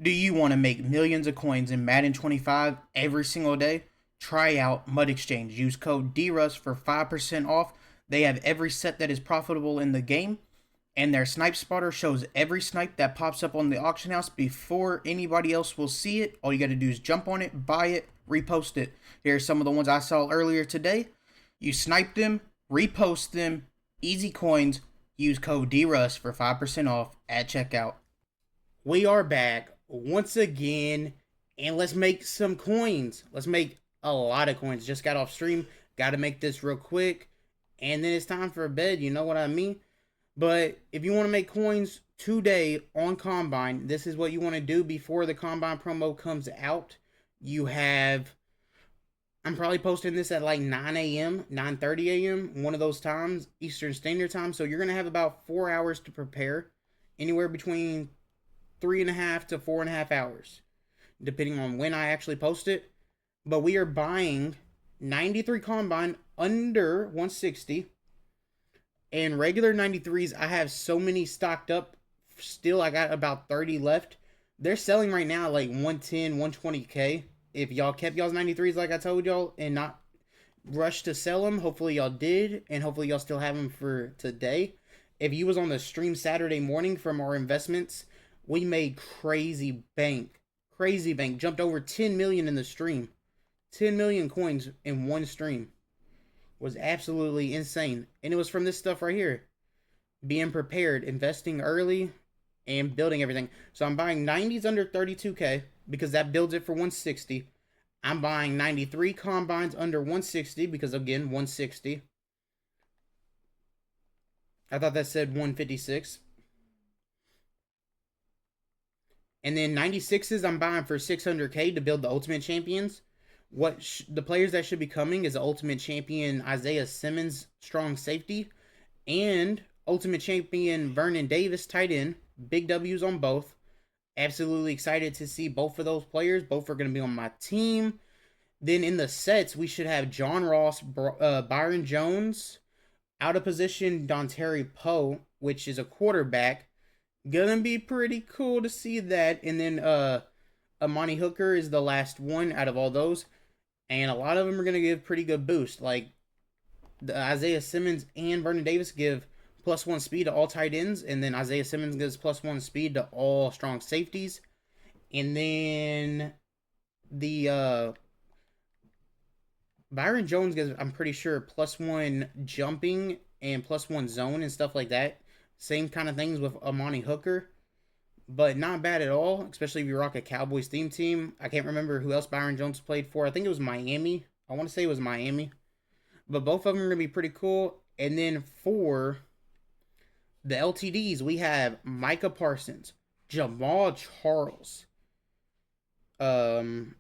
Do you want to make millions of coins in Madden 25 every single day? Try out Mud Exchange. Use code DRUS for 5% off. They have every set that is profitable in the game, and their snipe spotter shows every snipe that pops up on the auction house before anybody else will see it. All you got to do is jump on it, buy it, repost it. Here's some of the ones I saw earlier today. You snipe them, repost them, easy coins. Use code DRUS for 5% off at checkout. We are back once again, and let's make some coins. Let's make a lot of coins. Just got off stream. Got to make this real quick, and then it's time for bed. You know what I mean? But if you want to make coins today on Combine, this is what you want to do before the Combine promo comes out. You have, I'm probably posting this at like 9 a.m., 9:30 a.m., one of those times, Eastern Standard Time. So you're going to have about 4 hours to prepare, anywhere between 3.5 to 4.5 hours, depending on when I actually post it. But we are buying 93 Combine under 160. And regular 93s, I have so many stocked up. Still, I got about 30 left. They're selling right now like 110, 120K. If y'all kept y'all's 93s like I told y'all and not rushed to sell them, hopefully y'all did. And hopefully y'all still have them for today. If you was on the stream Saturday morning from our investments, we made crazy bank. Crazy bank. Jumped over 10 million in the stream. 10 million coins in one stream. Was absolutely insane. And it was from this stuff right here. Being prepared, investing early, and building everything. So I'm buying 90s under 32K because that builds it for 160. I'm buying 93 Combines under 160 because, again, 160. I thought that said 156. And then 96s I'm buying for 600K to build the Ultimate Champions. The players that should be coming is the Ultimate Champion Isaiah Simmons, strong safety, and Ultimate Champion Vernon Davis, tight end. Big W's on both. Absolutely excited to see both of those players. Both are going to be on my team. Then in the sets, we should have John Ross, Byron Jones, out of position Dontari Poe, which is a quarterback. Gonna be pretty cool to see that. And then Amani Hooker is the last one out of all those. And a lot of them are going to give pretty good boost. Like the Isaiah Simmons and Vernon Davis give +1 speed to all tight ends. And then Isaiah Simmons gives +1 speed to all strong safeties. And then the Byron Jones gives, I'm pretty sure, +1 jumping and +1 zone and stuff like that. Same kind of things with Amani Hooker. But not bad at all, especially if you rock a Cowboys theme team. I can't remember who else Byron Jones played for. I think it was Miami. I want to say it was Miami. But both of them are going to be pretty cool. And then for the LTDs, we have Micah Parsons, Jamal Charles. Who's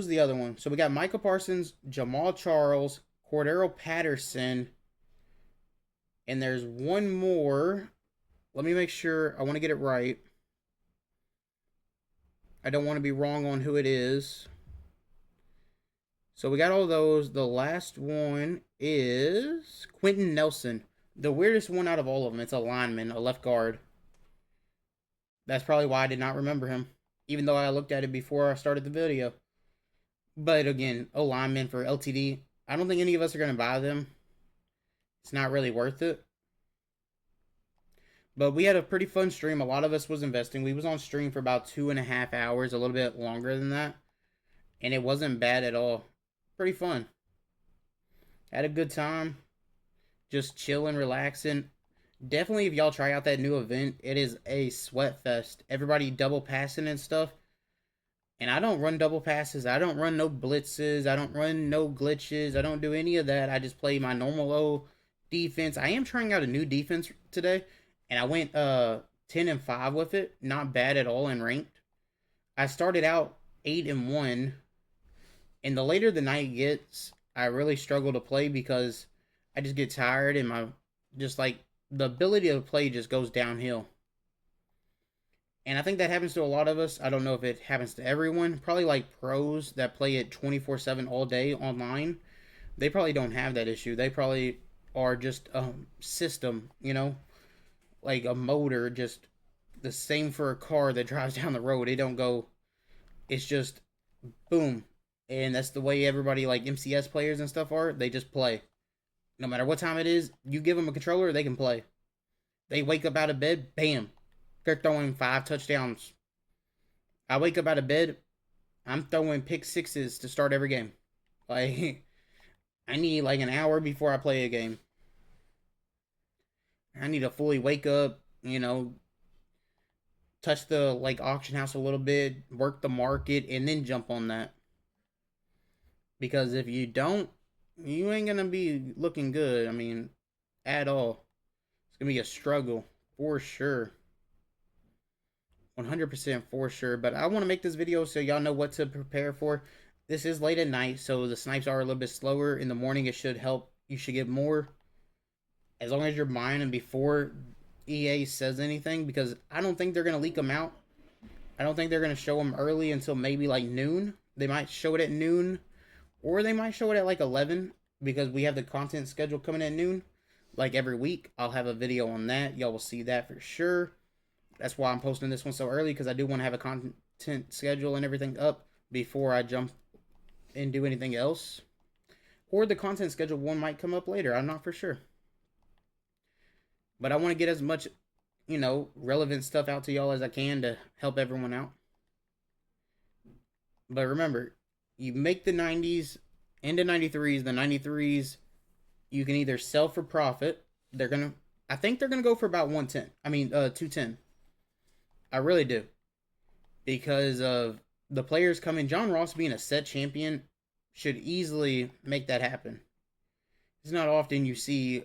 the other one? So we got Micah Parsons, Jamal Charles, Cordero Patterson. And there's one more. Let me make sure. I want to get it right. I don't want to be wrong on who it is. So we got all those. The last one is Quentin Nelson. The weirdest one out of all of them. It's a lineman, a left guard. That's probably why I did not remember him. Even though I looked at it before I started the video. But again, a lineman for LTD. I don't think any of us are going to buy them. It's not really worth it. But we had a pretty fun stream. A lot of us was investing. We was on stream for about 2.5 hours, a little bit longer than that. And it wasn't bad at all. Pretty fun. Had a good time. Just chilling, relaxing. Definitely if y'all try out that new event, it is a sweat fest. Everybody double passing and stuff. And I don't run double passes. I don't run no blitzes. I don't run no glitches. I don't do any of that. I just play my normal old defense. I am trying out a new defense today. And I went 10-5 with it. Not bad at all in ranked. I started out 8-1. And the later the night gets, I really struggle to play because I just get tired and the ability to play just goes downhill. And I think that happens to a lot of us. I don't know if it happens to everyone. Probably like pros that play it 24/7 all day online. They probably don't have that issue. They probably are just a system, like a motor, just the same for a car that drives down the road. It don't go. It's just boom, and that's the way everybody like MCS players and stuff are. They just play. No matter what time it is, you give them a controller, they can play. They wake up out of bed, bam, they're throwing 5 touchdowns. I wake up out of bed, I'm throwing pick sixes to start every game. Like, I need like an hour before I play a game. I need to fully wake up, touch the like auction house a little bit, work the market, and then jump on that. Because if you don't, you ain't gonna be looking good. I mean, at all. It's gonna be a struggle for sure. 100% for sure. But I want to make this video so y'all know what to prepare for. This is late at night, so the snipes are a little bit slower. In the morning, it should help. You should get more. As long as you're buying them before EA says anything, because I don't think they're going to leak them out. I don't think they're going to show them early until maybe like noon. They might show it at noon, or they might show it at like 11, because we have the content schedule coming at noon. Like every week, I'll have a video on that. Y'all will see that for sure. That's why I'm posting this one so early, because I do want to have a content schedule and everything up before I jump and do anything else. Or the content schedule one might come up later. I'm not for sure. But I want to get as much, relevant stuff out to y'all as I can to help everyone out. But remember, you make the 90s into 93s. The 93s, you can either sell for profit. I think they're going to go for about 210. I really do. Because of the players coming. John Ross being a set champion should easily make that happen. It's not often you see...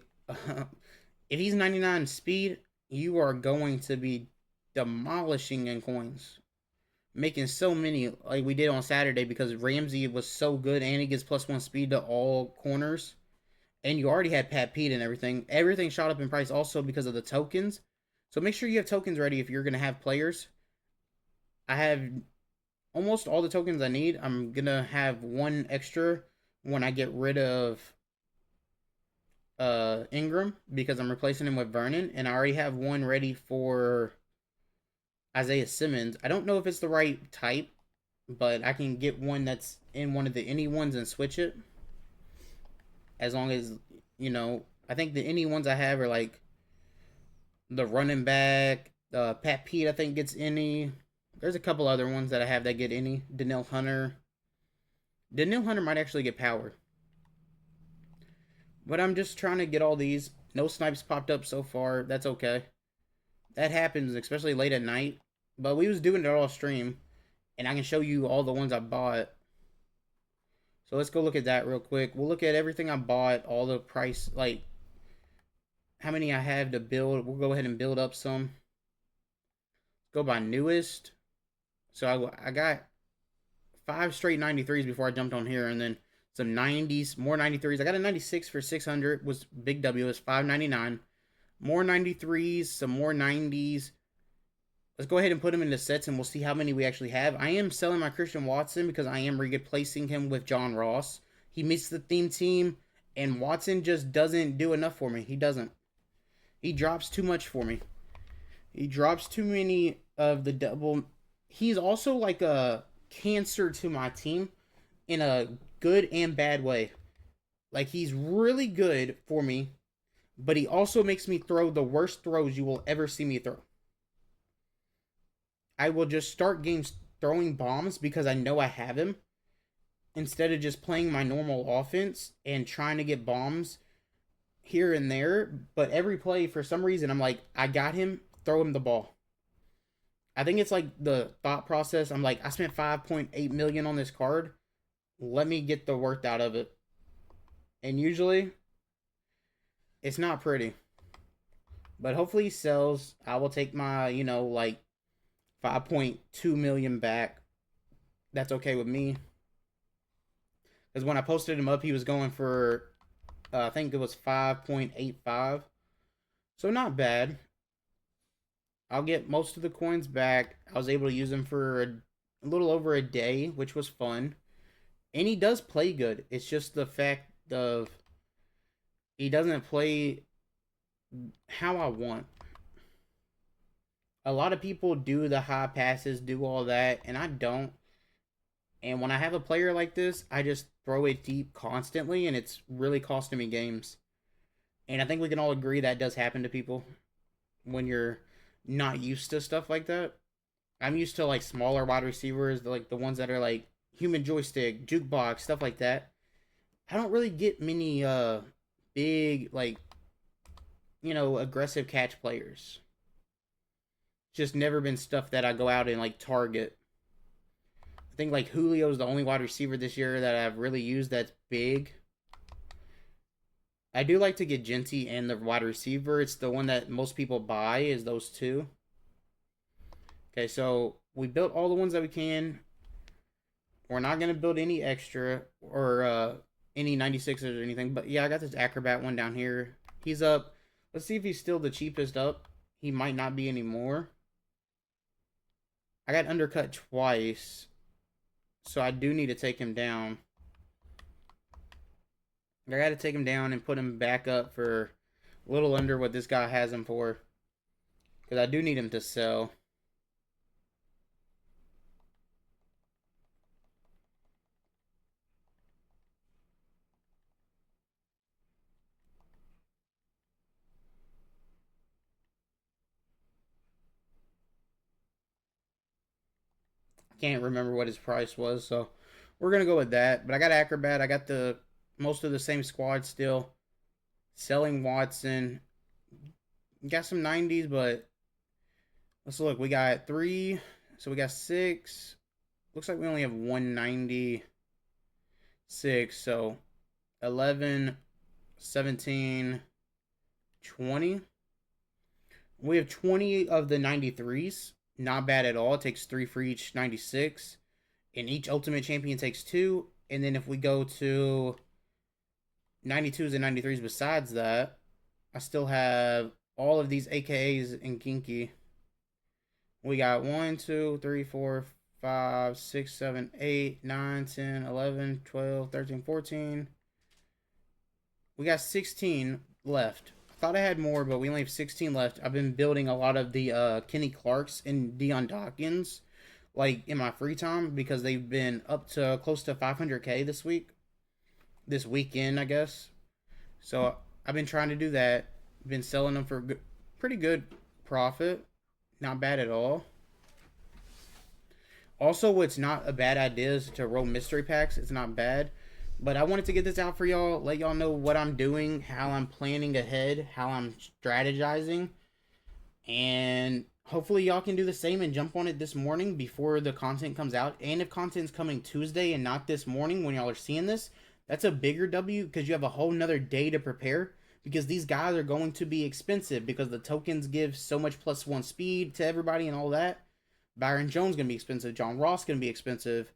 if he's 99 speed, you are going to be demolishing in coins. Making so many, like we did on Saturday, because Ramsey was so good and he gets +1 speed to all corners. And you already had Pat Pete and everything. Everything shot up in price also because of the tokens. So make sure you have tokens ready if you're going to have players. I have almost all the tokens I need. I'm going to have one extra when I get rid of Ingram, because I'm replacing him with Vernon. And I already have one ready for Isaiah Simmons. I don't know if it's the right type, but I can get one that's in one of the any ones and switch it. As long as, I think the any ones I have are like the running back, Pat Pete, I think gets any. There's a couple other ones that I have that get any. Danielle Hunter. Danielle Hunter might actually get power. But I'm just trying to get all these. No snipes popped up so far. That's okay. That happens, especially late at night. But we was doing it all stream. And I can show you all the ones I bought. So let's go look at that real quick. We'll look at everything I bought. All the price, like how many I have to build. We'll go ahead and build up some. Go by newest. So I got 5 straight 93s before I jumped on here. And then some 90s, more 93s. I got a 96 for 600. Was big W. It's $5.99. More 93s, some more 90s. Let's go ahead and put them into sets and we'll see how many we actually have. I am selling my Christian Watson because I am replacing him with John Ross. He meets the theme team and Watson just doesn't do enough for me. He doesn't. He drops too much for me. He drops too many of the double. He's also like a cancer to my team in a good and bad way. Like, he's really good for me, but he also makes me throw the worst throws you will ever see me throw. I will just start games throwing bombs because I know I have him, instead of just playing my normal offense and trying to get bombs here and there. But every play, for some reason, I'm like, I got him, throw him the ball. I think it's like the thought process. I'm like, I spent $5.8 million on this card. Let me get the worth out of it. And usually, it's not pretty. But hopefully he sells. I will take my, like 5.2 million back. That's okay with me. Because when I posted him up, he was going for, I think it was 5.85. So not bad. I'll get most of the coins back. I was able to use them for a little over a day, which was fun. And he does play good. It's just the fact of he doesn't play how I want. A lot of people do the high passes, do all that, and I don't. And when I have a player like this, I just throw it deep constantly, and it's really costing me games. And I think we can all agree that does happen to people when you're not used to stuff like that. I'm used to like smaller wide receivers, like the ones that are like human joystick, jukebox, stuff like that. I don't really get many big like aggressive catch players. Just never been stuff that I go out and like target. I think like Julio's the only wide receiver this year that I've really used that's big. I do like to get Genty and the wide receiver. It's the one that most people buy is those two. Okay, so we built all the ones that we can. We're not gonna build any extra or any 96s or anything. But yeah, I got this Acrobat one down here. He's up. Let's see if he's still the cheapest up. He might not be anymore. I got undercut twice, so I do need to take him down. I got to take him down and put him back up for a little under what this guy has him for, because I do need him to sell. Can't remember what his price was, so we're gonna go with that. But I got Acrobat. I got the most of the same squad still. Selling Watson. Got some 90s, but let's look. We got 3, so we got 6. Looks like we only have 196. So 11, 17, 20. We have 20 of the 93s. Not bad at all. It takes 3 for each 96. And each Ultimate Champion takes 2. And then if we go to 92s and 93s besides that, I still have all of these AKAs in Kinky. We got 1, 2, 3, 4, 5, 6, 7, 8, 9, 10, 11, 12, 13, 14. We got 16 left. Thought I had more, but we only have 16 left. I've been building a lot of the Kenny Clarks and Dion Dawkins, like in my free time, because they've been up to close to 500K this weekend, I guess. So I've been trying to do that. Been selling them for pretty good profit, not bad at all. Also, what's not a bad idea is to roll mystery packs. It's not bad. But I wanted to get this out for y'all, let y'all know what I'm doing, how I'm planning ahead, how I'm strategizing. And hopefully y'all can do the same and jump on it this morning before the content comes out. And if content's coming Tuesday and not this morning when y'all are seeing this, that's a bigger W because you have a whole nother day to prepare. Because these guys are going to be expensive because the tokens give so much +1 speed to everybody and all that. Byron Jones going to be expensive. John Ross going to be expensive.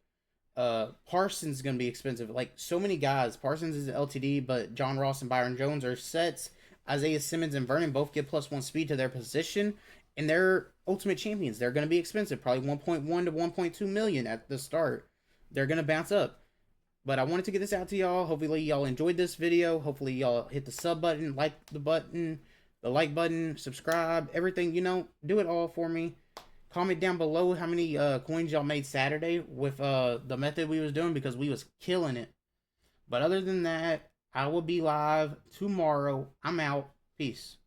Parsons is going to be expensive. Like, so many guys. Parsons is LTD, but John Ross and Byron Jones are sets. Isaiah Simmons and Vernon both get +1 speed to their position, and they're Ultimate Champions. They're going to be expensive, probably 1.1 to 1.2 million at the start. They're going to bounce up. But I wanted to get this out to y'all. Hopefully y'all enjoyed this video. Hopefully y'all hit the sub button, like the button, the like button, subscribe, everything, do it all for me. Comment down below how many coins y'all made Saturday with the method we was doing, because we was killing it. But other than that, I will be live tomorrow. I'm out. Peace.